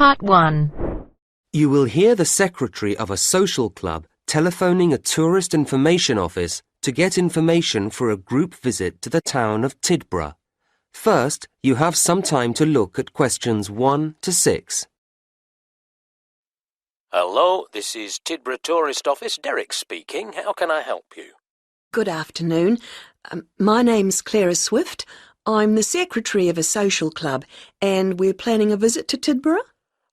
Part 1. You will hear the secretary of a social club telephoning a tourist information office to get information for a group visit to the town of Tidborough. First, you have some time to look at questions 1 to 6. Hello, this is Tidborough Tourist Office, Derek speaking. How can I help you? Good afternoon. My name's Clara Swift. I'm the secretary of a social club and we're planning a visit to Tidborough.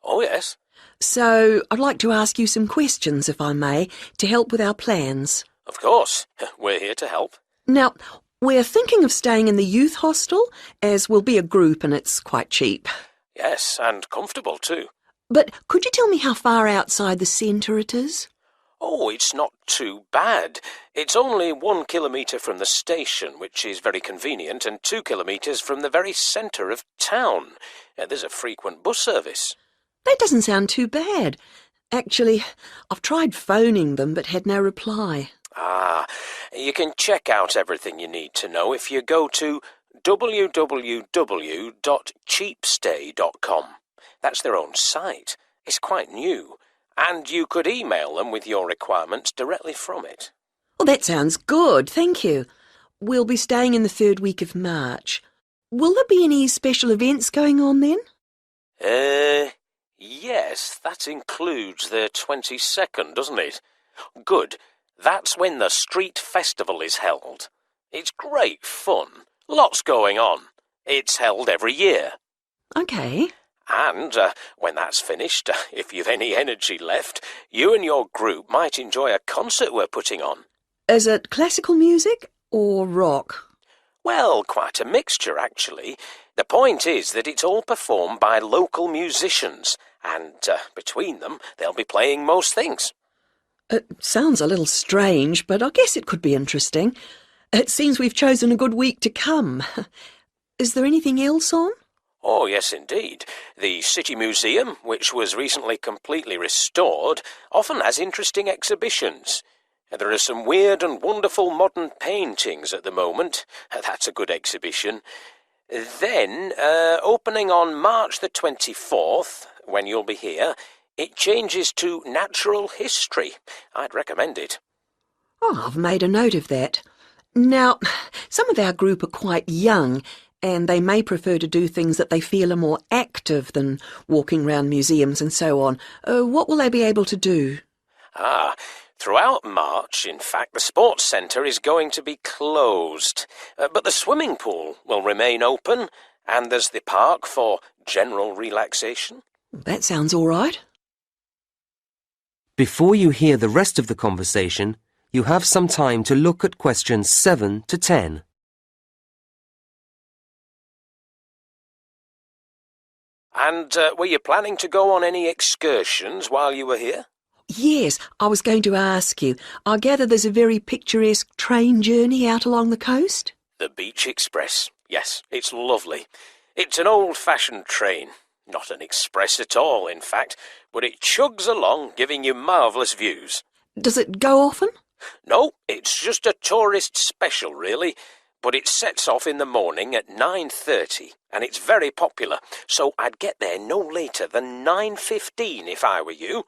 Oh, yes. So I'd like to ask you some questions, if I may, to help with our plans. Of course. We're here to help. Now, we're thinking of staying in the youth hostel, as we'll be a group and it's quite cheap. Yes, and comfortable too. But could you tell me how far outside the centre it is? Oh, it's not too bad. It's only 1 kilometre from the station, which is very convenient, and 2 kilometres from the very centre of town. There's a frequent bus service. That doesn't sound too bad. Actually, I've tried phoning them but had no reply. You can check out everything you need to know if you go to www.cheapstay.com. That's their own site. It's quite new. And you could email them with your requirements directly from it. Well, that sounds good, thank you. We'll be staying in the 3rd week of March. Will there be any special events going on then? Yes, that includes the 22nd, doesn't it? Good. That's when the street festival is held. It's great fun. Lots going on. It's held every year. OK. And when that's finished, if you've any energy left, you and your group might enjoy a concert we're putting on. Is it classical music or rock? Well, quite a mixture, actually. The point is that it's all performed by local musicians, and between them, they'll be playing most things. It sounds a little strange, but I guess it could be interesting. It seems we've chosen a good week to come. Is there anything else on? Oh, yes, indeed. The City Museum, which was recently completely restored, often has interesting exhibitions. There are some weird and wonderful modern paintings at the moment. That's a good exhibition. Then, opening on March the 24th, when you'll be here, it changes to natural history. I'd recommend it. Oh, I've made a note of that. Now, some of our group are quite young, and they may prefer to do things that they feel are more active than walking round museums and so on. What will they be able to do? Throughout March, in fact, the sports centre is going to be closed. But the swimming pool will remain open, and there's the park for general relaxation. That sounds all right. Before you hear the rest of the conversation, you have some time to look at questions 7 to 10. And were you planning to go on any excursions while you were here? Yes, I was going to ask you. I gather there's a very picturesque train journey out along the coast? The Beach Express. Yes, it's lovely. It's an old-fashioned train. Not an express at all, in fact, but it chugs along, giving you marvellous views. Does it go often? No, it's just a tourist special, really. But it sets off in the morning at 9:30, and it's very popular, so I'd get there no later than 9:15 if I were you.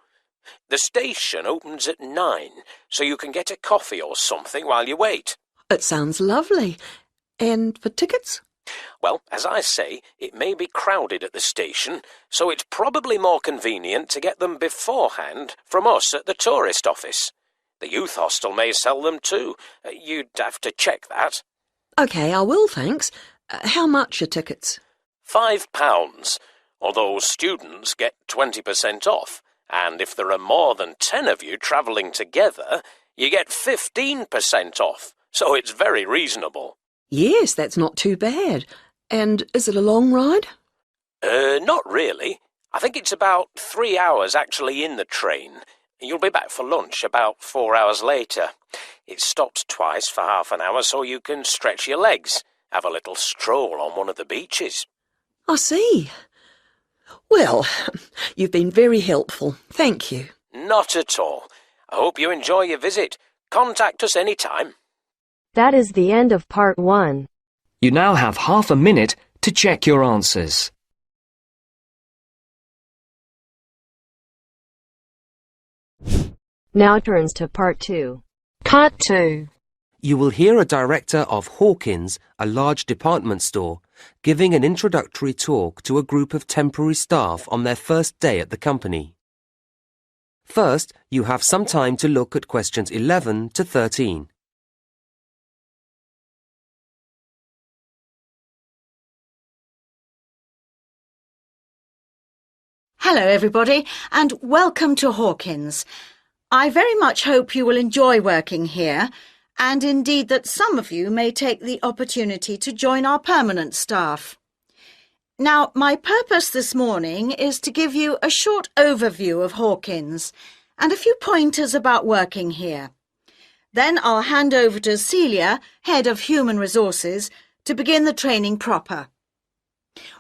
The station opens at 9, so you can get a coffee or something while you wait. It sounds lovely. And for tickets? Well, as I say, it may be crowded at the station, so it's probably more convenient to get them beforehand from us at the tourist office. The youth hostel may sell them too. You'd have to check that. OK, I will, thanks. How much are tickets? £5, although students get 20% off, and if there are more than 10 of you travelling together, you get 15% off, so it's very reasonable. Yes, that's not too bad. And is it a long ride? Not really. I think it's about 3 hours actually in the train. You'll be back for lunch about 4 hours later. It stops twice for half an hour so you can stretch your legs, have a little stroll on one of the beaches. I see. Well, you've been very helpful. Thank you. Not at all. I hope you enjoy your visit. Contact us any time. That is the end of Part 1. You now have half a minute to check your answers. Now turns to part 2. Part 2. You will hear a director of Hawkins, a large department store, giving an introductory talk to a group of temporary staff on their first day at the company. First, you have some time to look at questions 11 to 13. Hello everybody and welcome to Hawkins. I very much hope you will enjoy working here and indeed that some of you may take the opportunity to join our permanent staff. Now, my purpose this morning is to give you a short overview of Hawkins and a few pointers about working here. Then I'll hand over to Celia, Head of Human Resources, to begin the training proper.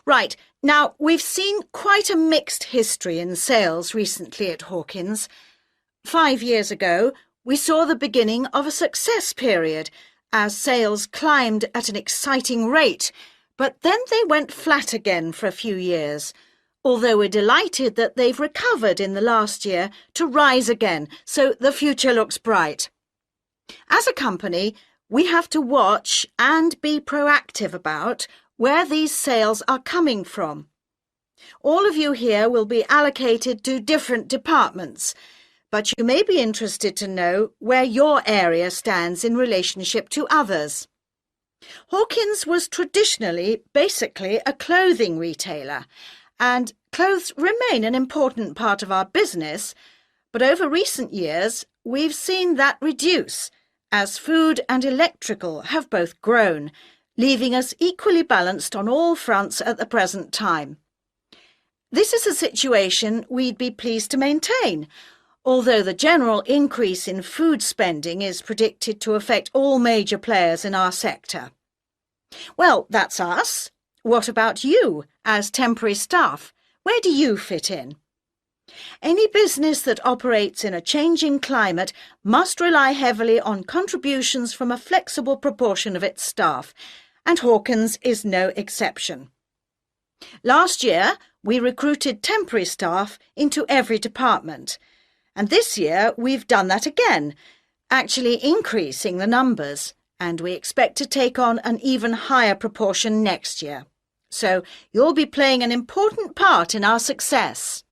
Right, now we've seen quite a mixed history in sales recently at Hawkins. 5 years ago, we saw the beginning of a success period as sales climbed at an exciting rate, but then they went flat again for a few years, although we're delighted that they've recovered in the last year to rise again, so the future looks bright. As a company, we have to watch and be proactive about where these sales are coming from. All of you here will be allocated to different departments, but you may be interested to know where your area stands in relationship to others. Hawkins was traditionally basically a clothing retailer, and clothes remain an important part of our business, but over recent years we've seen that reduce as food and electrical have both grown, leaving us equally balanced on all fronts at the present time. This is a situation we'd be pleased to maintain, although the general increase in food spending is predicted to affect all major players in our sector. Well, that's us. What about you, as temporary staff? Where do you fit in? Any business that operates in a changing climate must rely heavily on contributions from a flexible proportion of its staff, and Hawkins is no exception. Last year, we recruited temporary staff into every department, and this year we've done that again, actually increasing the numbers, and we expect to take on an even higher proportion next year. So you'll be playing an important part in our success.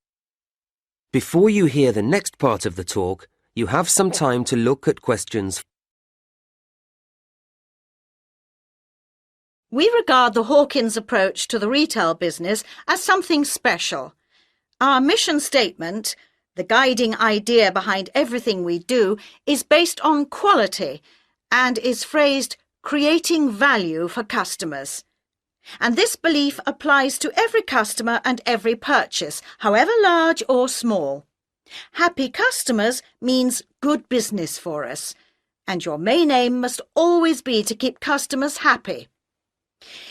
Before you hear the next part of the talk, you have some time to look at questions. We regard the Hawkins approach to the retail business as something special. Our mission statement, the guiding idea behind everything we do, is based on quality and is phrased creating value for customers. And this belief applies to every customer and every purchase, however large or small. Happy customers means good business for us, and your main aim must always be to keep customers happy.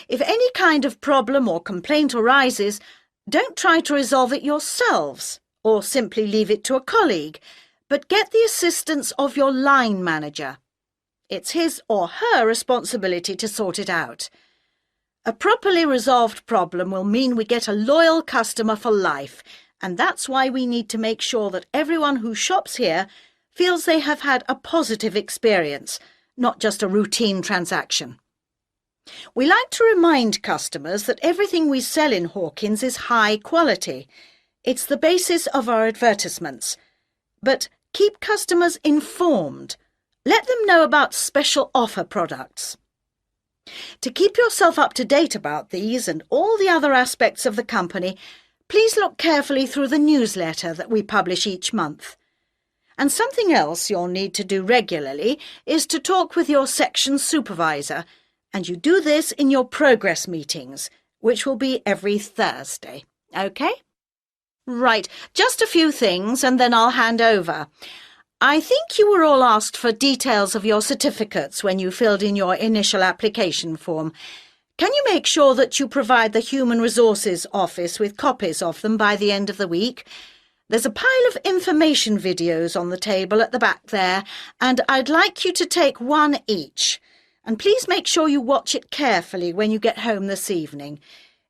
If any kind of problem or complaint arises, don't try to resolve it yourselves or simply leave it to a colleague, but get the assistance of your line manager. It's his or her responsibility to sort it out. A properly resolved problem will mean we get a loyal customer for life, and that's why we need to make sure that everyone who shops here feels they have had a positive experience, not just a routine transaction. We like to remind customers that everything we sell in Hawkins is high quality. It's the basis of our advertisements. But keep customers informed. Let them know about special offer products. To keep yourself up to date about these and all the other aspects of the company, please look carefully through the newsletter that we publish each month. And something else you'll need to do regularly is to talk with your section supervisor, and you do this in your progress meetings, which will be every Thursday. OK? Right, just a few things and then I'll hand over. I think you were all asked for details of your certificates when you filled in your initial application form. Can you make sure that you provide the Human Resources Office with copies of them by the end of the week? There's a pile of information videos on the table at the back there, and I'd like you to take one each. And please make sure you watch it carefully when you get home this evening.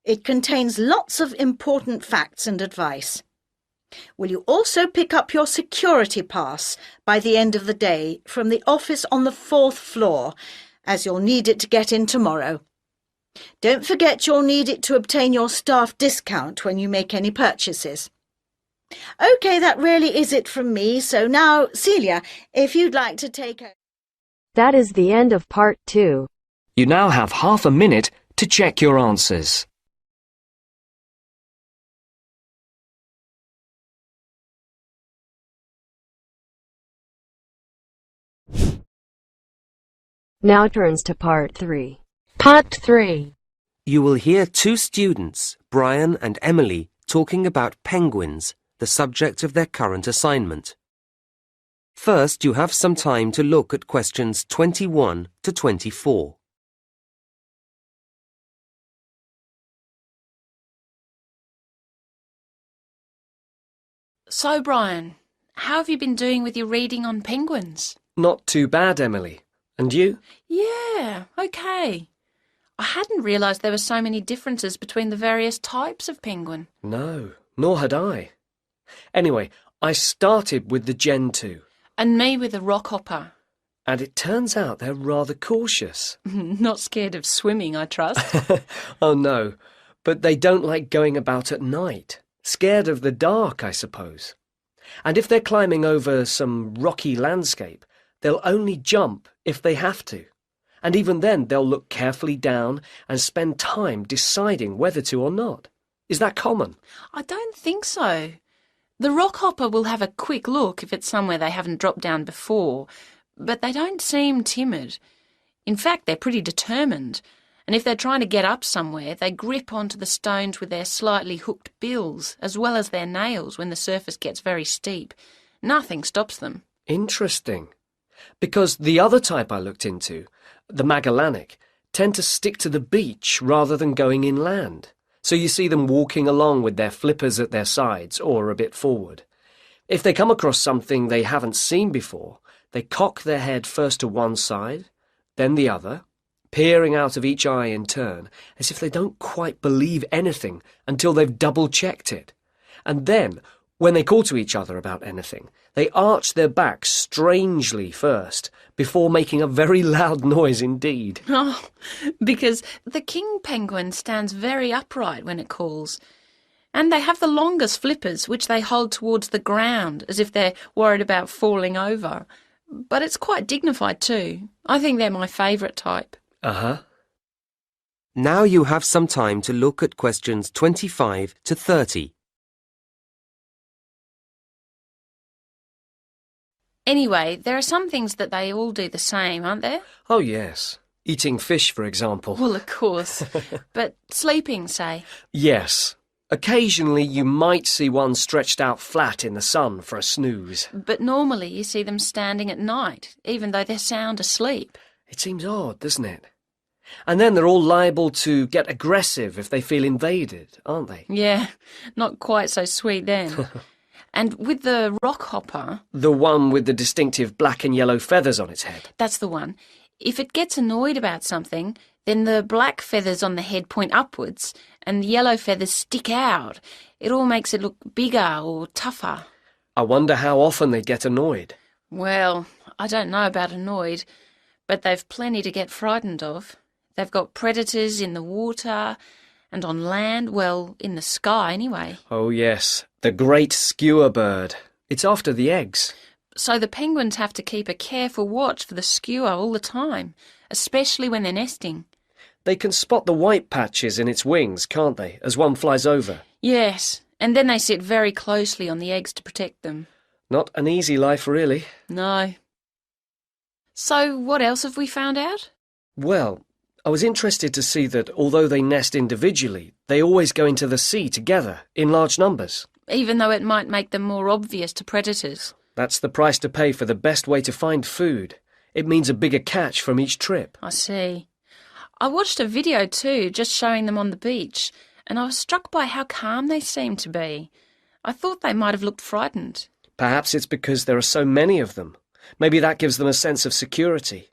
It contains lots of important facts and advice. Will you also pick up your security pass by the end of the day from the office on the 4th floor, as you'll need it to get in tomorrow. Don't forget you'll need it to obtain your staff discount when you make any purchases. OK, that really is it from me, so now, Celia, if you'd like to take a... That is the end of part 2. You now have half a minute to check your answers. Now turns to part 3. Part 3. You will hear two students, Brian and Emily, talking about penguins, the subject of their current assignment. First, you have some time to look at questions 21 to 24. So, Brian, how have you been doing with your reading on penguins? Not too bad, Emily. And you? Yeah, okay. I hadn't realised there were so many differences between the various types of penguin. No, nor had I. Anyway, I started with the Gen 2. And me with the rockhopper. And it turns out they're rather cautious. Not scared of swimming, I trust. Oh no, but they don't like going about at night. Scared of the dark, I suppose. And if they're climbing over some rocky landscape, they'll only jump if they have to. And even then they'll look carefully down and spend time deciding whether to or not. Is that common? I don't think so. The rockhopper will have a quick look if it's somewhere they haven't dropped down before, but they don't seem timid. In fact, they're pretty determined, and if they're trying to get up somewhere, they grip onto the stones with their slightly hooked bills, as well as their nails when the surface gets very steep. Nothing stops them. Interesting. Because the other type I looked into, the Magellanic, tend to stick to the beach rather than going inland. So you see them walking along with their flippers at their sides or a bit forward. If they come across something they haven't seen before, they cock their head first to one side, then the other, peering out of each eye in turn, as if they don't quite believe anything until they've double-checked it. And then, when they call to each other about anything, they arch their backs strangely first, before making a very loud noise indeed. Oh, because the king penguin stands very upright when it calls. And they have the longest flippers, which they hold towards the ground, as if they're worried about falling over. But it's quite dignified too. I think they're my favourite type. Uh-huh. Now you have some time to look at questions 25 to 30. Anyway, there are some things that they all do the same, aren't there? Oh, yes. Eating fish, for example. Well, of course. But sleeping, say? Yes. Occasionally you might see one stretched out flat in the sun for a snooze. But normally you see them standing at night, even though they're sound asleep. It seems odd, doesn't it? And then they're all liable to get aggressive if they feel invaded, aren't they? Yeah, not quite so sweet then. And with the rockhopper... The one with the distinctive black and yellow feathers on its head. That's the one. If it gets annoyed about something, then the black feathers on the head point upwards and the yellow feathers stick out. It all makes it look bigger or tougher. I wonder how often they get annoyed. Well, I don't know about annoyed, but they've plenty to get frightened of. They've got predators in the water and on land, well, in the sky anyway. Oh yes, the great skewer bird. It's after the eggs. So the penguins have to keep a careful watch for the skewer all the time, especially when they're nesting. They can spot the white patches in its wings, can't they, as one flies over? Yes, and then they sit very closely on the eggs to protect them. Not an easy life, really. No. So what else have we found out? Well, I was interested to see that although they nest individually, they always go into the sea together, in large numbers. Even though it might make them more obvious to predators. That's the price to pay for the best way to find food. It means a bigger catch from each trip. I see. I watched a video too, just showing them on the beach, and I was struck by how calm they seemed to be. I thought they might have looked frightened. Perhaps it's because there are so many of them. Maybe that gives them a sense of security.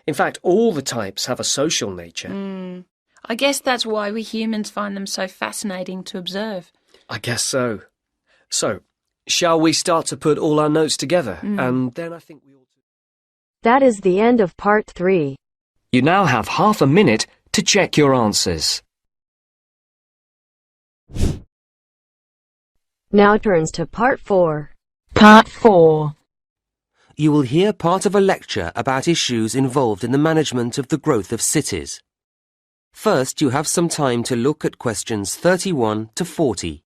In fact, all the types have a social nature. I guess that's why we humans find them so fascinating to observe. I guess so. So, Shall we start to put all our notes together? And then I think we ought to... That is the end of part 3. You now have half a minute to check your answers. Now turns to part 4. Part 4. You will hear part of a lecture about issues involved in the management of the growth of cities. First, you have some time to look at questions 31 to 40.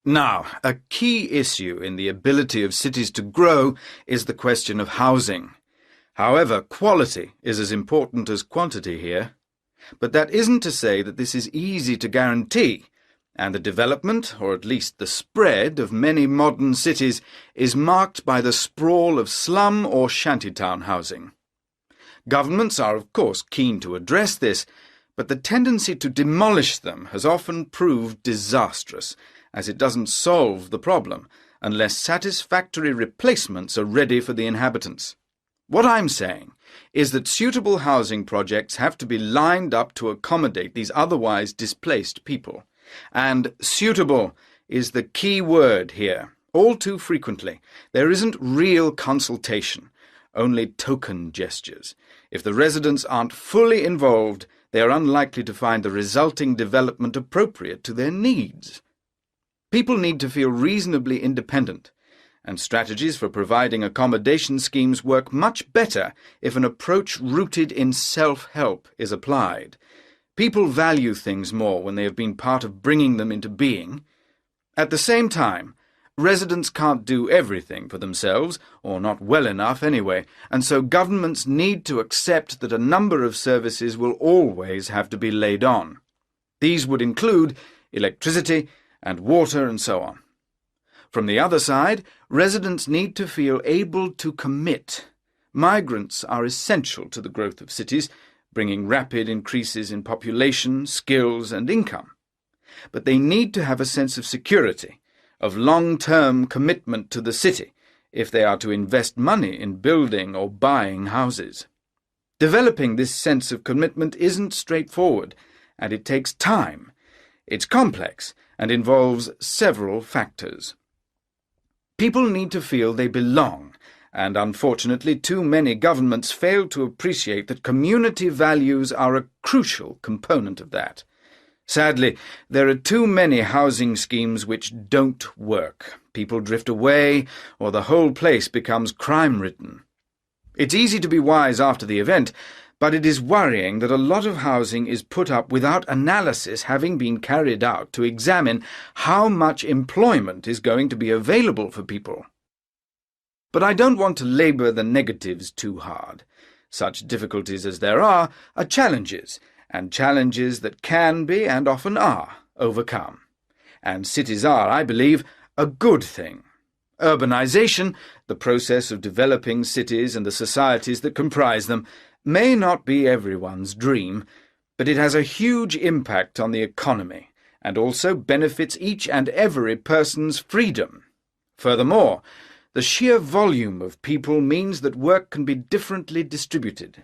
Now, a key issue in the ability of cities to grow is the question of housing. However, quality is as important as quantity here. But that isn't to say that this is easy to guarantee, and the development, or at least the spread, of many modern cities is marked by the sprawl of slum or shantytown housing. Governments are, of course, keen to address this, but the tendency to demolish them has often proved disastrous, as it doesn't solve the problem unless satisfactory replacements are ready for the inhabitants. What I'm saying is that suitable housing projects have to be lined up to accommodate these otherwise displaced people. And suitable is the key word here. All too frequently, there isn't real consultation, only token gestures. If the residents aren't fully involved, they are unlikely to find the resulting development appropriate to their needs. People need to feel reasonably independent, and strategies for providing accommodation schemes work much better if an approach rooted in self-help is applied. People value things more when they have been part of bringing them into being. At the same time, residents can't do everything for themselves, or not well enough anyway, and so governments need to accept that a number of services will always have to be laid on. These would include electricity and water and so on. From the other side, residents need to feel able to commit. Migrants are essential to the growth of cities, bringing rapid increases in population, skills and income. But they need to have a sense of security, of long-term commitment to the city, if they are to invest money in building or buying houses. Developing this sense of commitment isn't straightforward, and it takes time. It's complex and involves several factors. People need to feel they belong, and unfortunately too many governments fail to appreciate that community values are a crucial component of that. Sadly, there are too many housing schemes which don't work. People drift away, or the whole place becomes crime-ridden. It's easy to be wise after the event, but it is worrying that a lot of housing is put up without analysis having been carried out to examine how much employment is going to be available for people. But I don't want to labour the negatives too hard. Such difficulties as there are challenges, and challenges that can be, and often are, overcome. And cities are, I believe, a good thing. Urbanisation, the process of developing cities and the societies that comprise them, may not be everyone's dream, but it has a huge impact on the economy, and also benefits each and every person's freedom. Furthermore, the sheer volume of people means that work can be differently distributed.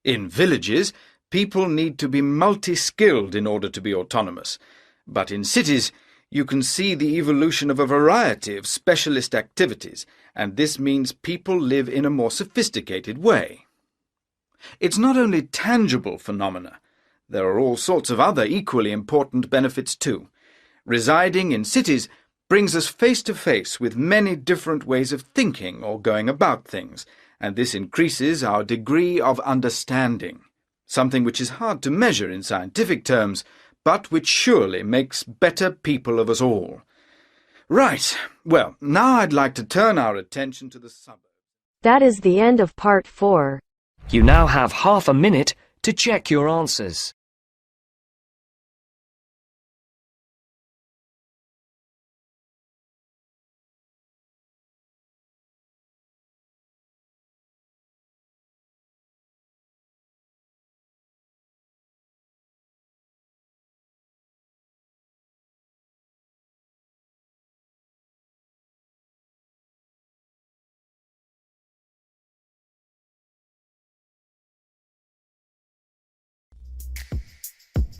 In villages, people need to be multi-skilled in order to be autonomous, but in cities, you can see the evolution of a variety of specialist activities, and this means people live in a more sophisticated way. It's not only tangible phenomena. There are all sorts of other equally important benefits too. Residing in cities brings us face to face with many different ways of thinking or going about things, and this increases our degree of understanding, something which is hard to measure in scientific terms, but which surely makes better people of us all. Right, well, now I'd like to turn our attention to the suburbs. That is the end of part 4. You now have half a minute to check your answers.